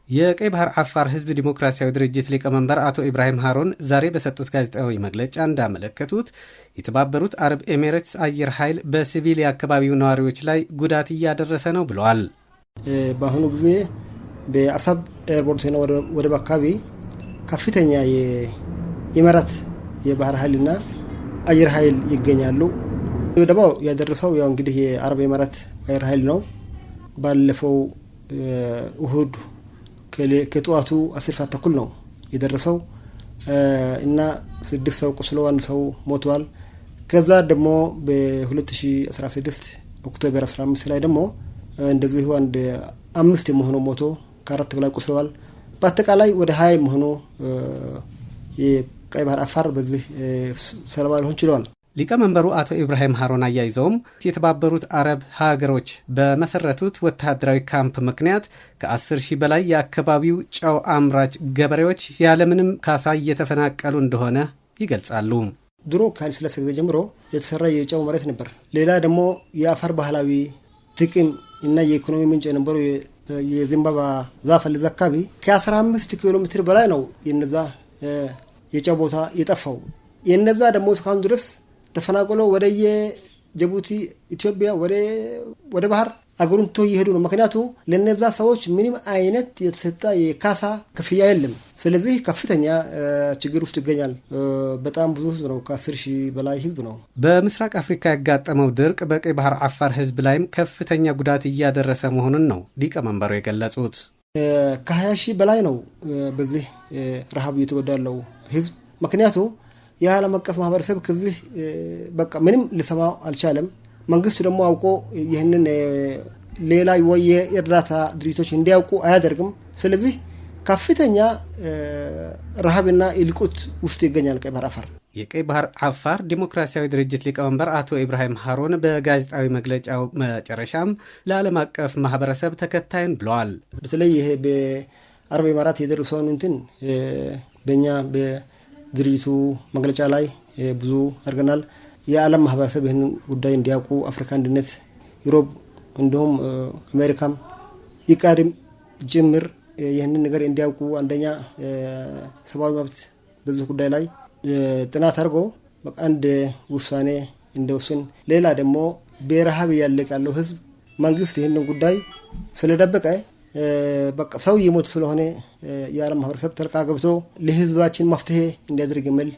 የቀይ ባህር አፋር ህዝብ ዲሞክራሲያዊ ድርጅት ሊቀመንበር አቶ ኢብራሂም ሃሩን ዛሬ በሰጡት ጋዜጣዊ መግለጫ እንዳመለከቱት የተባበሩት አረብ ኤሚሬትስ አየር ኃይል በሲቪል የአካባቢው ነዋሪዎች ላይ ጉዳት እያደረሰ ነው ብለዋል። በአሁኑ ጊዜ በአሰብ ኤርፖርት ነው ወደ አካባቢ ከፍተኛ የኢሚሬት የባህር ኃይልና አየር ኃይል ይገኛሉ። ደግሞ ያደረሰው ያው እንግዲህ የአረብ ኤሚሬት አየር ኃይል ነው። ባለፈው እሁድ ከጠዋቱ 10 ሰዓት ተኩል ነው የደረሰው እና 6 ሰው ቆስሎ 1 ሰው ሞቷል። ከዛ ደግሞ በ2016 ኦክቶበር 15 ላይ ደግሞ እንደዚህ አንድ 5 የሆነው ሞቶ ከ4 በላይ ቆስለዋል። በአጠቃላይ ወደ 20 የሆነው የቀይ ባህር አፋር በዚህ ሰለባ ሊሆን ችለዋል። ሊቀመንበሩ አቶ ኢብራሂም ሃሩን አያይዘውም የተባበሩት አረብ ሀገሮች በመሰረቱት ወታደራዊ ካምፕ ምክንያት ከ10,000 በላይ የአካባቢው ጨው አምራች ገበሬዎች ያለምንም ካሳ እየተፈናቀሉ እንደሆነ ይገልጻሉ። ድሮ ከኃይለ ሥላሴ ጊዜ ጀምሮ የተሰራ የጨው መሬት ነበር። ሌላ ደግሞ የአፋር ባህላዊ ጥቅም እና የኢኮኖሚ ምንጭ የነበረው የዘንባባ ዛፍ ለዛ አካባቢ ከ15 ኪሎ ሜትር በላይ ነው የነዛ የጨው ቦታ የጠፋው። የነዛ ደግሞ እስካሁን ድረስ ተፈናቅሎ ወደ የጅቡቲ ኢትዮጵያ ወደ ባህር አገሩን ተው ይሄዱ ነው። ምክንያቱም ለነዛ ሰዎች ምንም አይነት የተሰጣ የካሳ ክፍያ የለም። ስለዚህ ከፍተኛ ችግር ውስጥ ይገኛል። በጣም ብዙ ህዝብ ነው፣ ከ10,000 በላይ ህዝብ ነው። በምስራቅ አፍሪካ ያጋጠመው ድርቅ በቀይ ባህር አፋር ህዝብ ላይም ከፍተኛ ጉዳት እያደረሰ መሆኑን ነው ሊቀመንበሩ የገለጹት። ከ20,000 በላይ ነው በዚህ ረሃብ እየተጎዳ ያለው ህዝብ። ምክንያቱም የዓለም አቀፍ ማህበረሰብ ከዚህ በቃ ምንም ሊሰማው አልቻለም። መንግስቱ ደግሞ አውቆ ይህንን ሌላ የእርዳታ ድርጅቶች እንዲያውቁ አያደርግም። ስለዚህ ከፍተኛ ረሃብና እልቂት ውስጥ ይገኛል ቀይ ባህር አፋር። የቀይ ባህር አፋር ዲሞክራሲያዊ ድርጅት ሊቀመንበር አቶ ኢብራሂም ሃሩን በጋዜጣዊ መግለጫው መጨረሻም ለዓለም አቀፍ ማህበረሰብ ተከታይን ብለዋል። በተለይ ይሄ በአረብ ኤሚሬት የደረሰውን እንትን በእኛ ድርጅቱ መግለጫ ላይ ብዙ አድርገናል። የዓለም ማህበረሰብ ይህን ጉዳይ እንዲያውቁ አፍሪካ አንድነት፣ ዩሮፕ እንዲሁም አሜሪካም ይቃድም ጅምር ይህንን ነገር እንዲያውቁ አንደኛ ሰብአዊ መብት በዚህ ጉዳይ ላይ ጥናት አድርጎ አንድ ውሳኔ እንደወስን፣ ሌላ ደግሞ በረሃብ ያለቀ ያለው ህዝብ መንግስት ይህንን ጉዳይ ስለደበቀ በቃ ሰው እየሞቱ ስለሆነ የዓለም ማህበረሰብ ተልቃ ገብቶ ለህዝባችን መፍትሄ እንዲያደርግ የሚል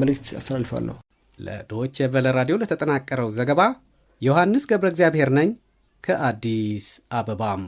መልእክት አስተላልፋለሁ። ለዶይቼ ቬለ ራዲዮ ለተጠናቀረው ዘገባ ዮሐንስ ገብረ እግዚአብሔር ነኝ ከአዲስ አበባም